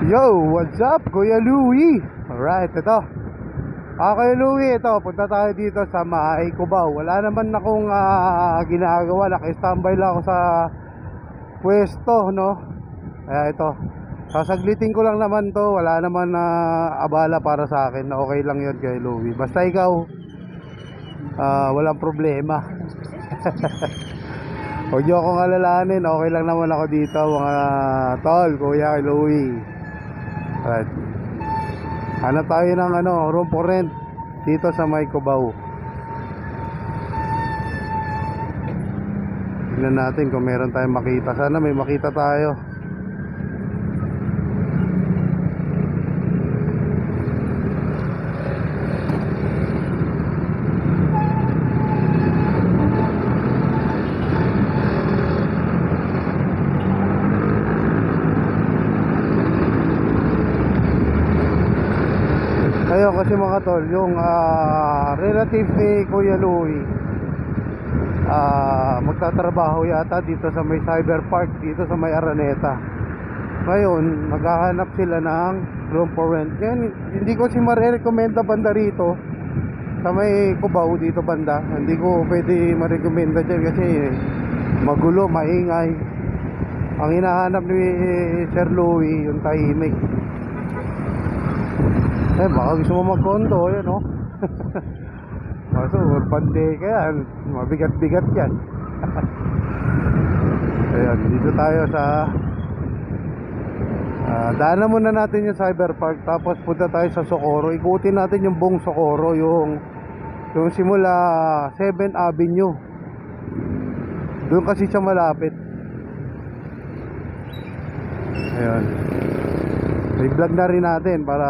Yo, what's up, Kuya Louie? Alright, ito. Kuya Louie, ito. Punta tayo dito sa May Cubao. Wala naman akong ginagawa. Naka-standby lang ako sa pwesto, no? Kaya ito. Sasaglitin ko lang naman to. Wala naman abala para sa akin. Okay lang yun, Kuya Louie. Basta ikaw, walang problema. Huwag niyo akong alalahanin. Okay lang naman ako dito, mga tol, Kuya Louie. Right. Hanap tayo ng room for rent dito sa May Cubao. Tignan natin kung meron tayong makita. Sana may makita tayo. Ayun, kasi mga tol, yung relative ni Kuya Louie magtatrabaho yata dito sa may Cyber Park, dito sa may Araneta. Ngayon, maghahanap sila ng room for rent. Ngayon, hindi ko si marirekomenda banda rito sa may Cubao, dito banda. Hindi ko pwede marirekomenda dyan kasi magulo, maingay. Ang hinahanap ni Sir Louie, yung tahimik. Baka gusto mo mag-condo, yun, no? Maso, urban day ka yan. Mabigat-bigat yan. Ayan, dito tayo sa daanan muna natin yung Cyber Park. Tapos punta tayo sa Socorro. Ikutin natin yung buong Socorro, yung simula 7th Avenue. Doon kasi siya malapit. Ayan. I-vlog na rin natin para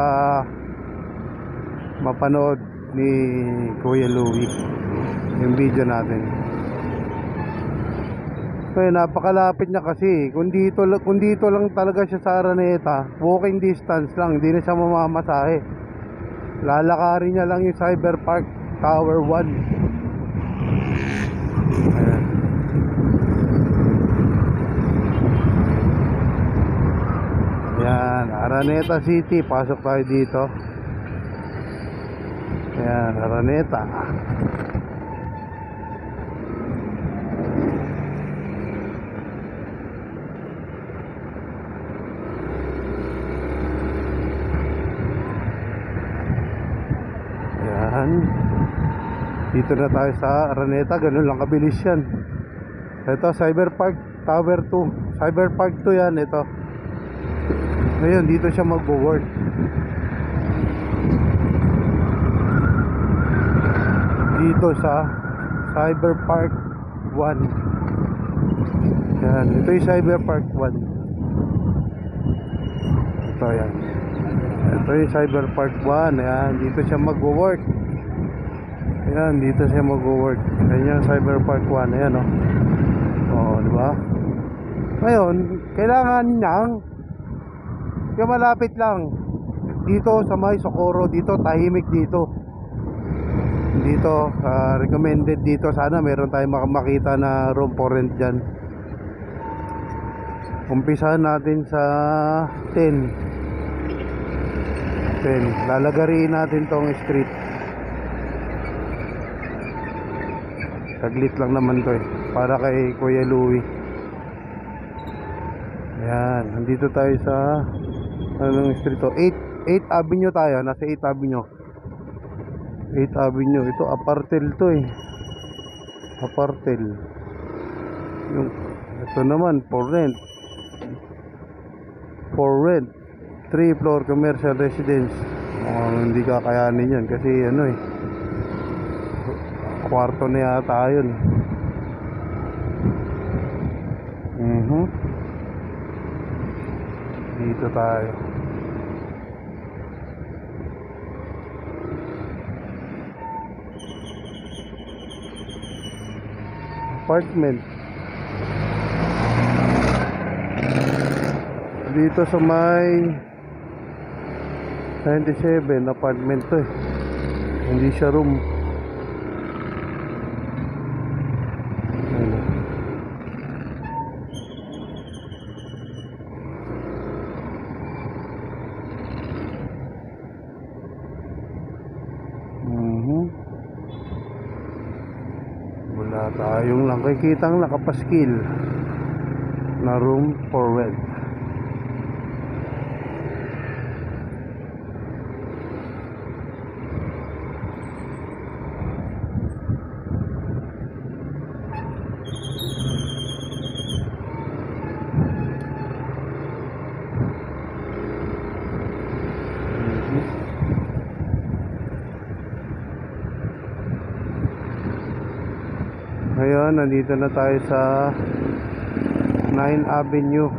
mapanood ni Kuya Louie yung video natin. So, napakalapit niya kasi. Kung dito lang talaga siya sa Araneta, walking distance lang, hindi na siya mamamasahe. Lalakarin niya lang yung Cyber Park Tower 1. Ayan. Ayan, Araneta City. Pasok tayo dito. Ayan, Araneta. Ayan. Dito na tayo sa Araneta. Ganun lang kabilis yan. Ito, Cyber Park Tower 2. Cyber Park 2 yan, ito. Ngayon, dito siya magwo-work. Dito sa Cyber Park 1. Yan, ito yung Cyber Park 1. Ito yan. Ito yung Cyber Park 1. Yan, dito siya magwo-work. Yan, dito siya magwo-work. Yan yung Cyber Park 1. Ayan, oh. Oo, diba? Ngayon, kailangan niyang yung malapit lang dito sa may Socorro. Dito, tahimik dito. Dito, recommended dito. Sana meron tayong makita na room for rent dyan. Umpisahan natin sa 10. Lalagarin natin tong street. Saglit lang naman to para kay Kuya Louie. Ayan, nandito tayo sa anong street to? 8th Avenue tayo. Nasa 8th Avenue. 8th Avenue. Ito, Apartel to Apartel. Ito naman, for rent. 3 floor commercial residence. Hindi kakayanin yan kasi kwarto na yata yun. Dito tayo. Apartment dito sa may 97. Apartment to hindi siya room. tayong nakikitang nakapaskil na room for rent. Ngayon, nandito na tayo sa 9 Avenue.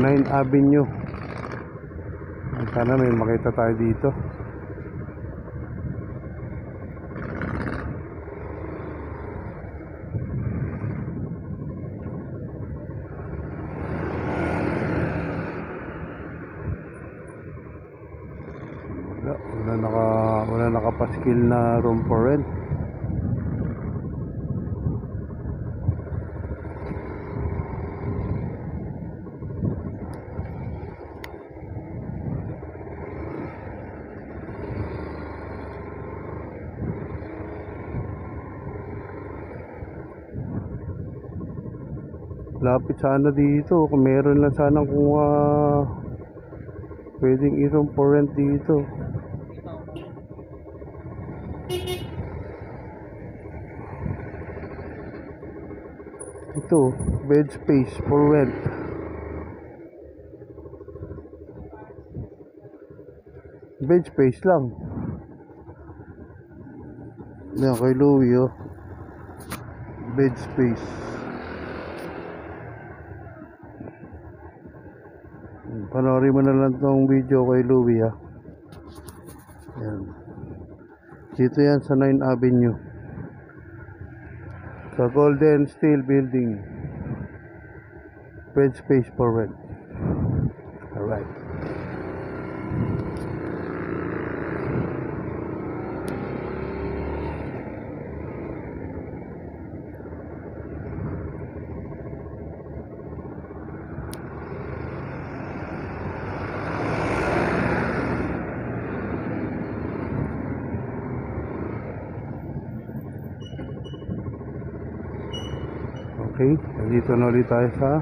9 Avenue. Sana may makita tayo dito. Wala nakapaskil na room for rent. Lapit sana dito kung meron lang sana kung pwedeng i-room for rent dito. Ito, bed space for rent. Bed space lang. Yan kay Louie, oh. Bed space. Panoorin mo na lang tong video kay Louie, ah. Yan. Dito yan sa 9 Avenue. Sa Golden Steel Building. Bed space for rent. Alright. Okay, nandito na ulit tayo sa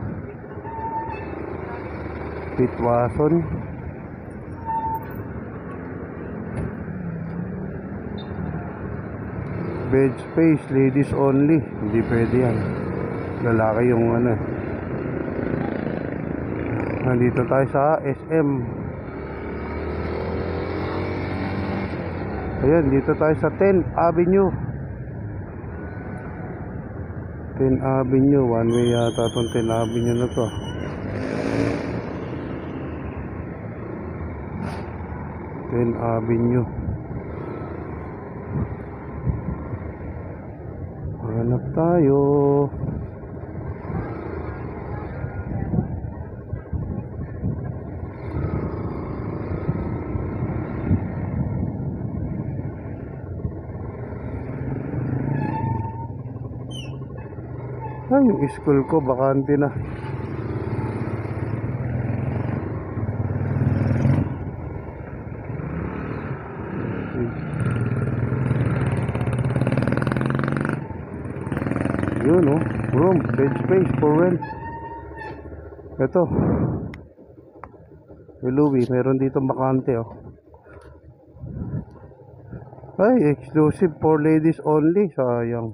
Pitwason. Bed space, ladies only. Hindi pwede yan. Lalaki yung ano. Nandito tayo sa SM. Ayan, dito tayo sa 10 Avenue. 10 Avenue, one way yata itong 10 Avenue na to. Avenue. Hanap tayo. Ay, yung school ko bakante na. Yun, oh, room, bed space for rent. Ito Louie, meron dito bakante, oh. Ay, exclusive for ladies only. Sayang,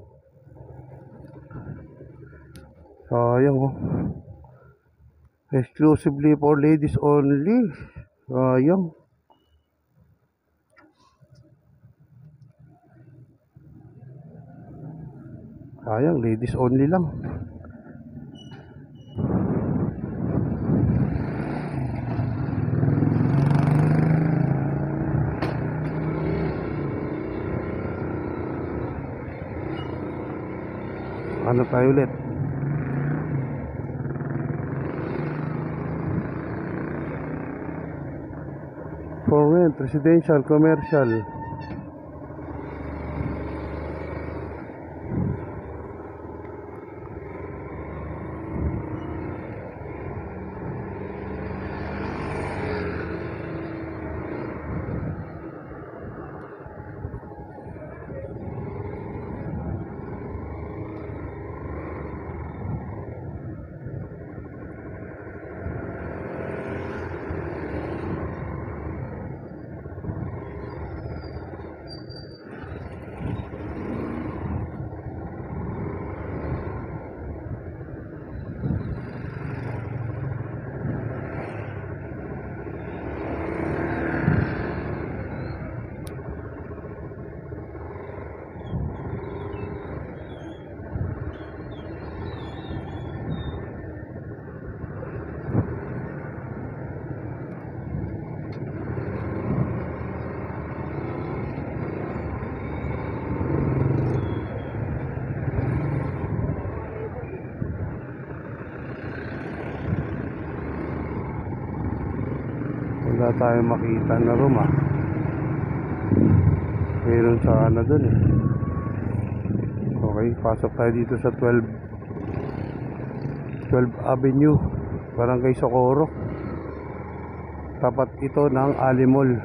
oh. Exclusively for ladies only. Sayang. Ladies only lang. Ano tayo ulit? For rent, residential, commercial. wala tayong makita na room ah. Meron sana dun eh. Okay, pasok tayo dito sa 12 Avenue, Barangay Socorro. Tapat ito ng Alimol.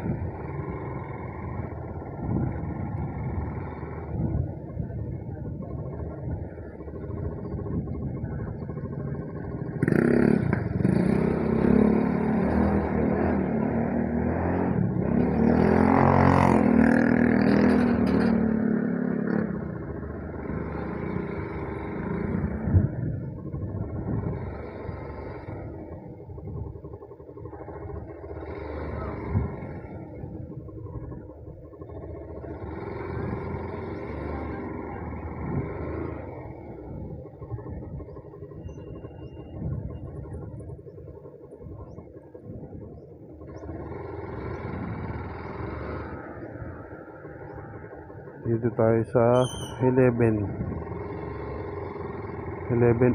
Dito tayo sa 11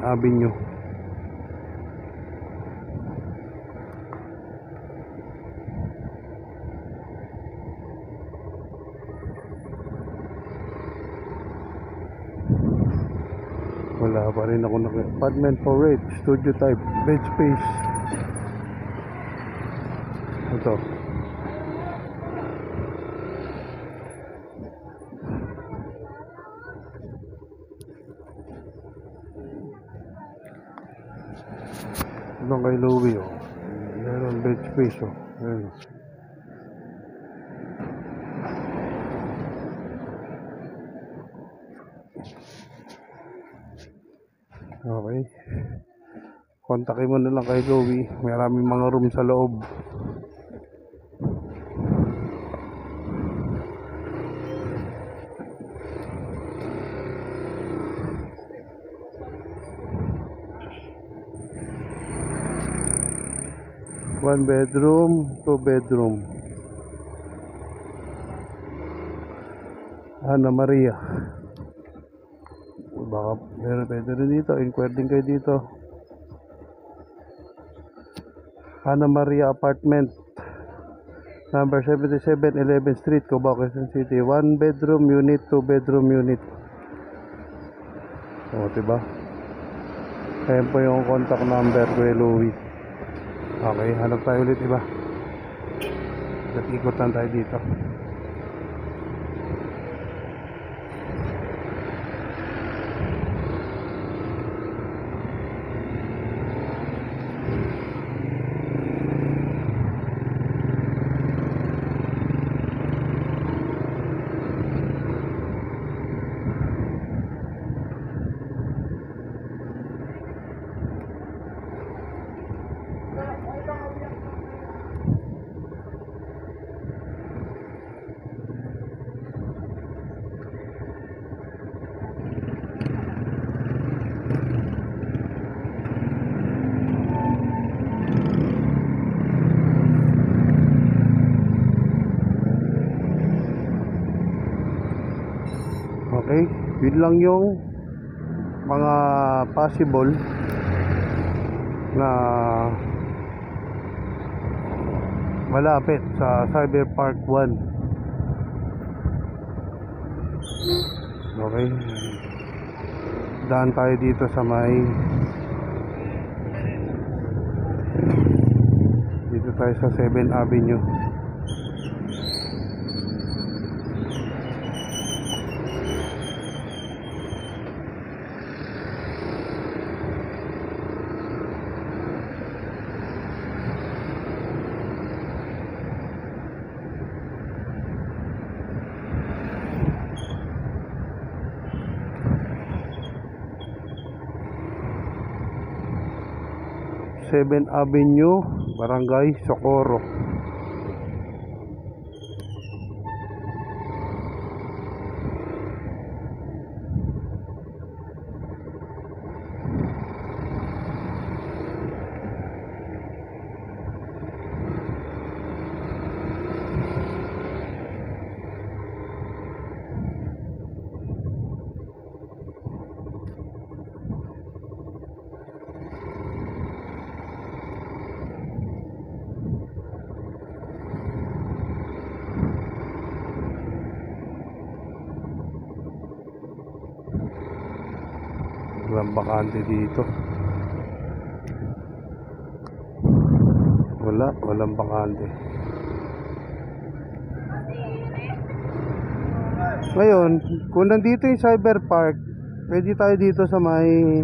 Avenue. Wala pa rin ako apartment for rent, studio type, bed space. Ito. Ito kay Louie oh. Meron bed space oh. Ayan. Okay. Kontakin mo na lang kay Louie. Maraming mga room sa loob. One bedroom, 2 bedroom. Ana Maria. Baka meron pwede rin dito. Inquire din kayo dito. Ana Maria Apartment, number 77 11th Street, Cubao, Quezon City. 1 bedroom unit, 2 bedroom unit. O, diba? Ayan po yung contact number ko kay Louie. Okay, hanap tayo ulit iba. Ikot lang tayo dito. Okay, yun lang yung mga possible na malapit sa Cyber Park 1. Okay, daan tayo dito sa may dito tayo sa 7 Avenue. Seven Avenue, Barangay Socorro. walang bakante dito. Walang bakante. Ngayon, kung nandito yung Cyber Park, pwede tayo dito sa may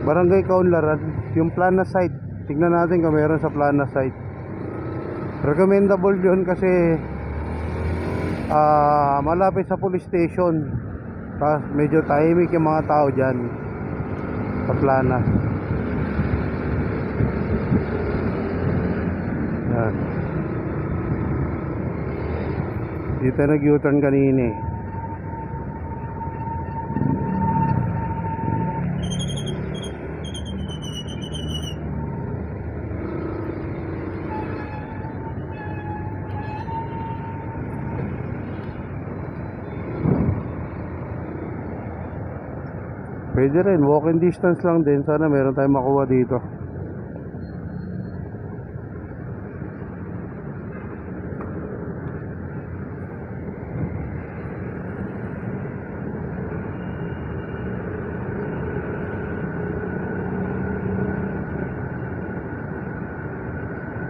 Barangay Kaunlaran, yung Plana site. Tignan natin kung meron sa Plana site. Recommendable yun kasi malapit sa police station. Tapos medyo tahimik yung mga tao dyan sa Plana. Yan. Dito nag-U-turn kanina eh. Pwede rin, walking distance lang din. Sana meron tayong makuha dito.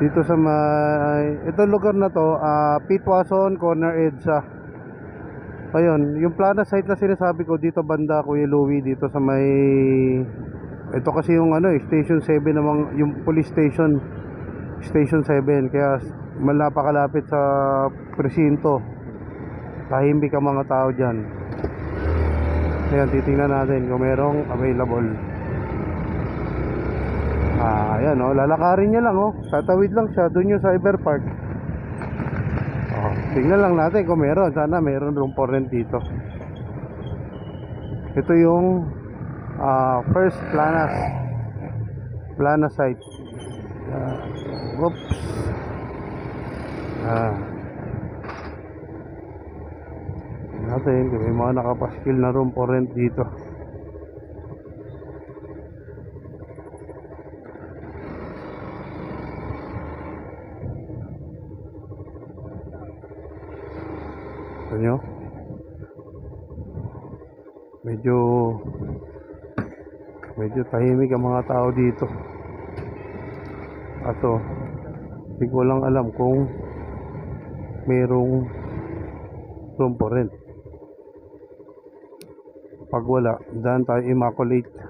Dito sa may itong lugar na to, Pitwason, Corner EDSA. Ayun, yung Plana site na sinasabi ko dito banda Kuya Louie, dito sa may ito kasi yung Station 7 namang yung police station, Station 7, kaya napakalapit sa presinto. Tahimik ang mga tao diyan. Ayan, titingnan natin kung merong available. Ayan lalakarin niya lang tatawid lang siya doon yung Cyber Park. Tingnan lang natin kung meron. Sana meron room for rent dito. Ito yung first Plana site. Oops. Natin kung may mga nakapaskil na room for rent dito. Nyo? Medyo tahimik ang mga tao dito. Ato, hindi ko lang alam kung merong room for rent. Pag wala, daan tayo Immaculate.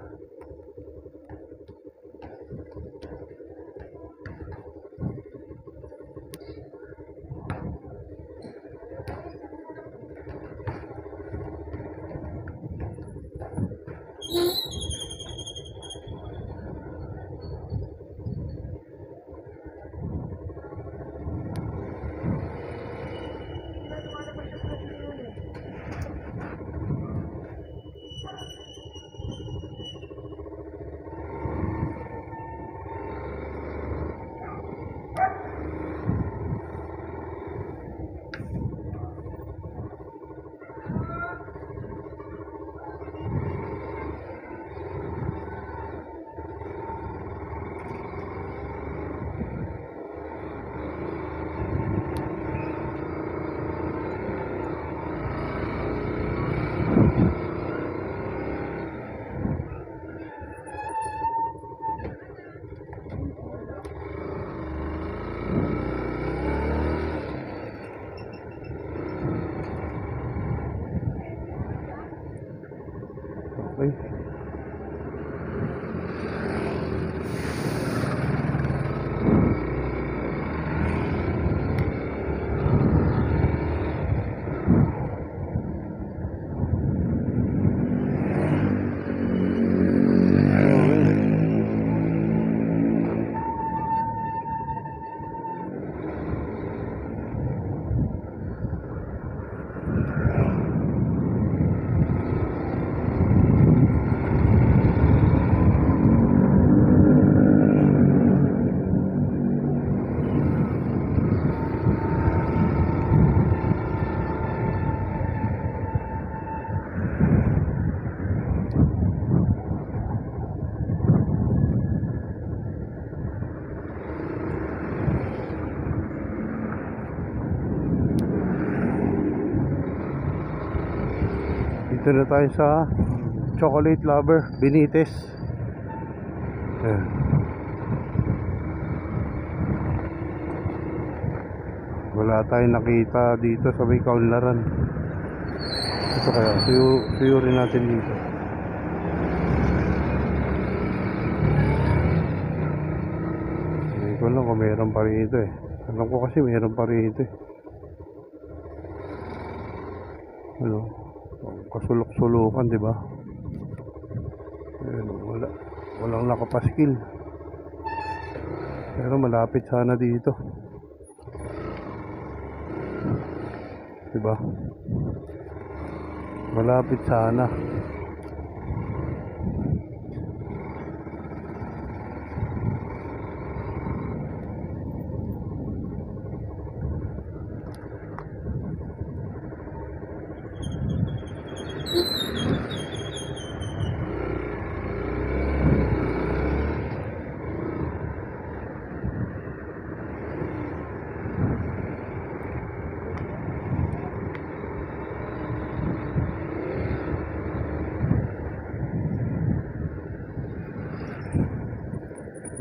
Okay. Dito na tayo sa chocolate lover, Benitez. Ayan. Wala tayong nakita dito sa may kaunlaran. Ito kaya, suyurin natin dito. Hindi ko lang kung meron pa rito eh. Alam ko kasi meron pa rito eh. Ano? Kasulok-sulukan, di ba? Ayan, walang nakapaskil. Pero malapit sana dito. Di ba? Malapit sana.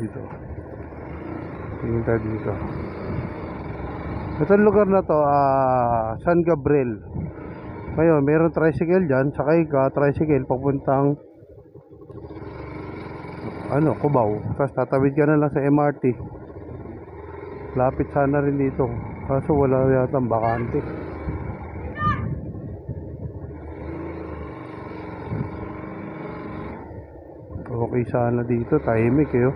Dito. Tingin tayo dito. Itong lugar na to, San Gabriel. Ngayon, meron tricycle dyan. Sakay ka, tricycle, papuntang Cubao. Tapos tatawid ka na lang sa MRT. Lapit sana rin dito. Kaso wala yata bakante. Okay sana dito, tahimik eh.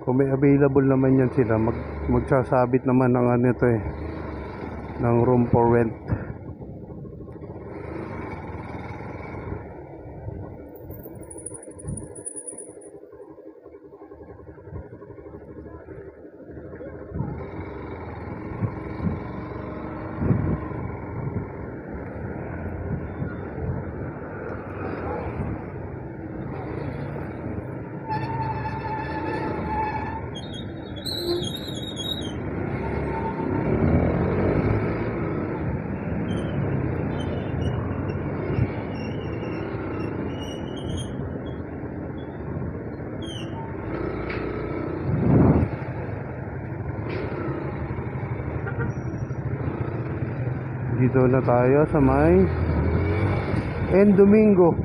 Kung may available naman yan sila, magsasabit naman ng ng room for rent. Dito na tayo sa may Domingo.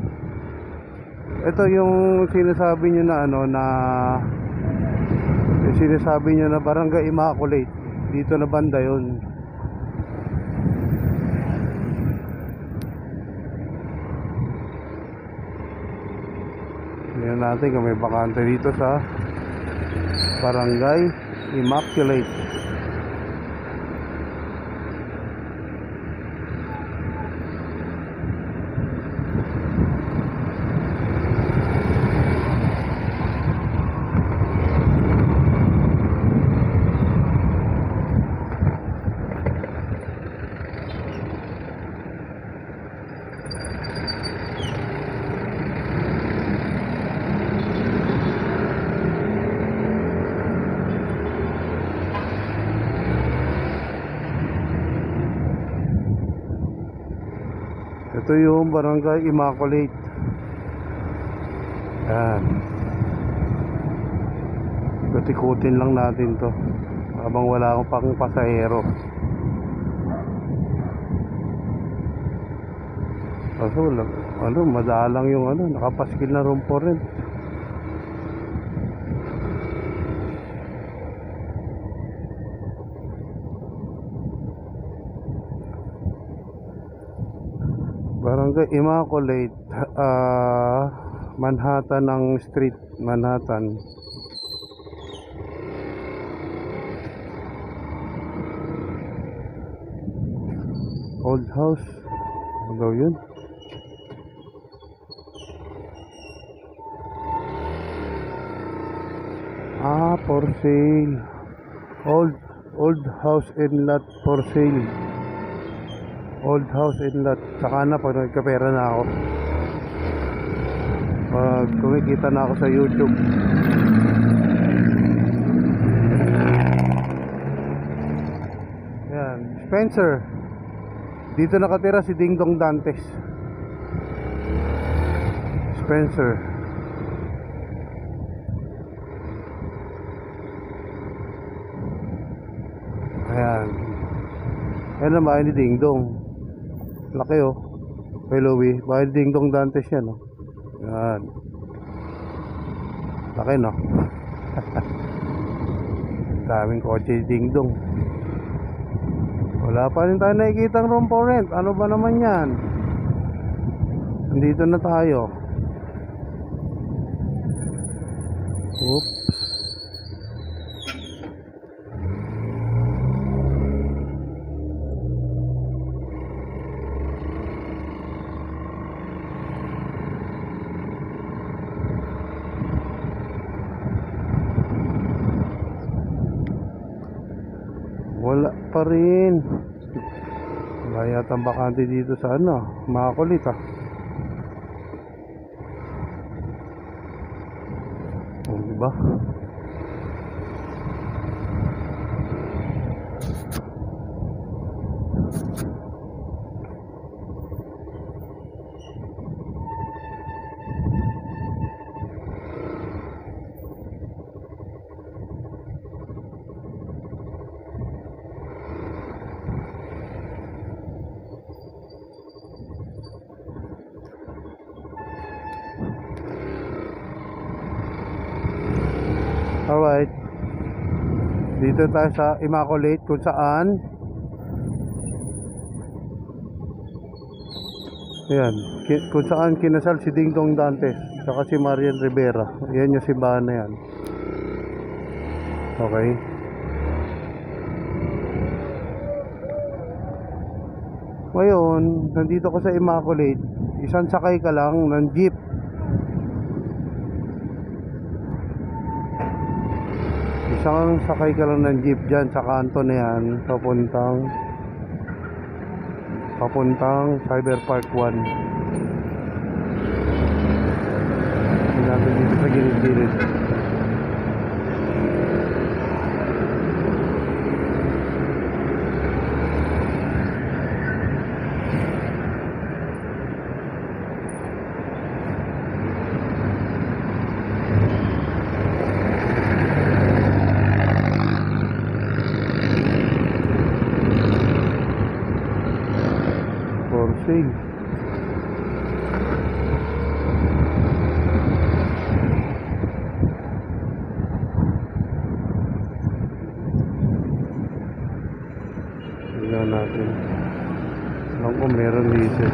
Ito yung sinasabi nyo na yung sinasabi nyo na Barangay Immaculate. Dito na banda yun. Tingnan natin kung may bakante dito sa Barangay Immaculate. Ito yung Barangay Immaculate. Yan. Ikot-ikutin lang natin to habang wala akong pang pasahero. Kaso madalang yung nakapaskil na room for rent. Barangay Immaculate, Manhattan ng Street, Manhattan. Old house, ano daw yun? For sale. Old house and lot for sale. Old house and lot. Saka na pag nagkapera na ako. Pag kumikita na ako sa YouTube. Yan, Spencer. Dito nakatira si Ding Dong Dantes. Spencer. Ayan. Ayan ang bahay ni Ding Dong. Laki oh. Kay Louie. Bahay ni Ding Dong Dantes yan oh. Ayan. Laki no. Daming kotse ni Ding Dong. Wala pa rin tayo nakikita ng room for rent. Ano ba naman yan? Nandito na tayo. Oops. Wala pa rin. Wala yata bakante dito sa ano, Makakulit ah. Oh, diba? Alright. Dito tayo sa Immaculate kung saan ayan, kung saan kinasal si Ding Dong Dantes saka si Marian Rivera. Yan yung simbahan na yan. Okay. Ngayon, nandito ko sa Immaculate. Isang sakay ka lang ng jeep. Isang sakay ka lang ng jeep dyan sa kanto na yan, papuntang Cyber Park 1. Hindi natin dito sa gilid-gilid. For sale. Tignan natin. Alam ko meron dito.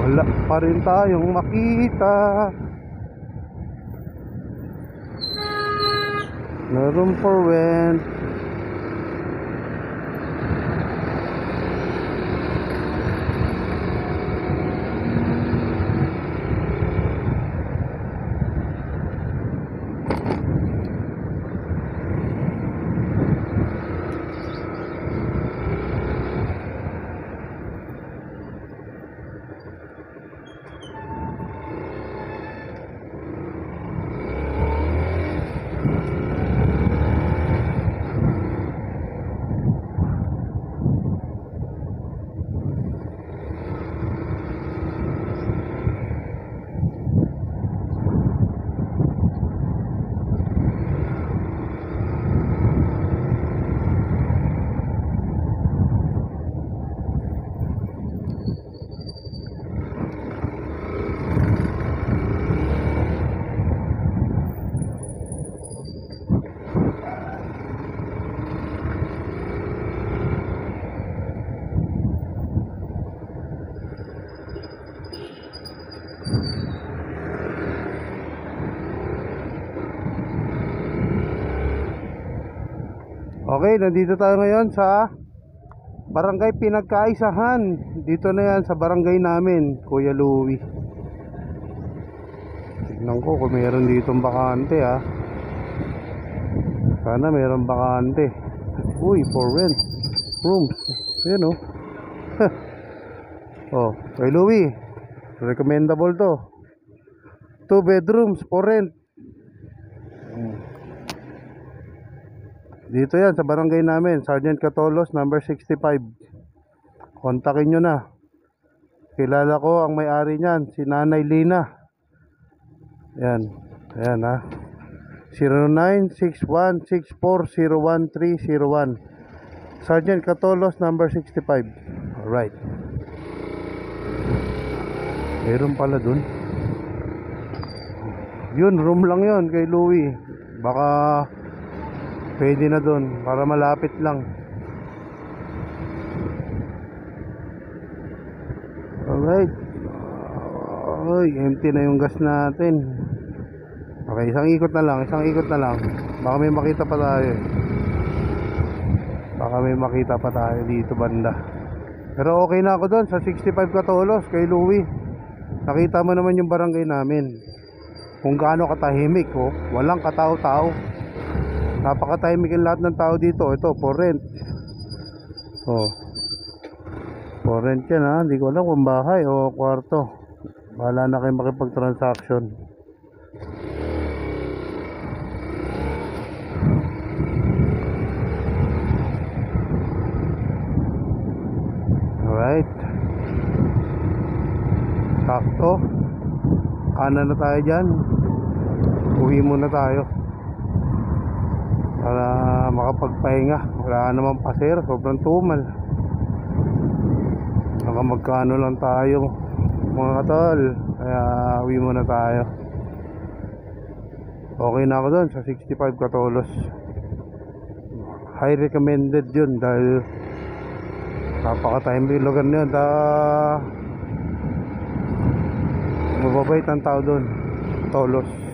Wala pa rin tayong makita na room for rent. Okay, nandito tayo ngayon sa Barangay Pinagkaisahan. Dito na yan sa barangay namin, Kuya Louie. Tignan ko kung meron ditong bakante ha. Sana meron bakante. Uy, for rent rooms. Ayan o. Oh, Kuya Louie, recommendable to. 2 bedrooms for rent. Dito yan sa barangay namin, Sergeant Catolos, number 65. Kontakin nyo na. Kilala ko ang may-ari niyan, si Nanay Lina. Yan. Ayan ha. 0961640131. Sergeant Catolos, number 65. Alright. Meron pala dun. Yun, room lang yun kay Louie. Baka pwede na dun para malapit lang. Alright. Ay, empty na yung gas natin. Okay, isang ikot na lang. Baka may makita pa tayo. Dito banda. Pero okay na ako dun sa 65 Catolos kay Louie. Nakita mo naman yung barangay namin kung gaano katahimik. Oh. Walang katao-tao. Napakatahimik ang lahat ng tao dito. Ito, for rent. Oh. For rent yan ha. Hindi ko alam kung bahay o kwarto. Bahala na kayo makipag-transaction. Alright. Sakto. Kanan na tayo dyan. Uwi muna tayo para makapagpahinga. Wala naman pasero, sobrang tumal. Baka magkano lang tayo mga katol. Kaya uwi muna tayo. Okay na ako dun sa 65 Catolos. High recommended yun dahil napakatahimik lugar na yun. Mababait ang tao dun, Tolos.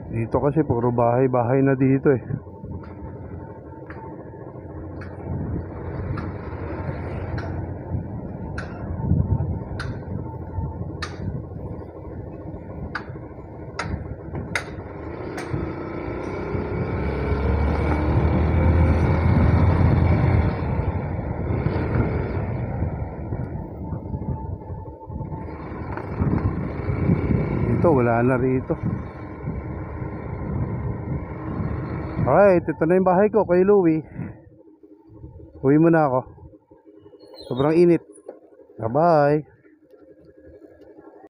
Dito kasi puro bahay na dito eh. Dito wala na rito. Alright, ito na yung bahay ko kay Louie. Uwi muna ako. Sobrang init. Bye bye.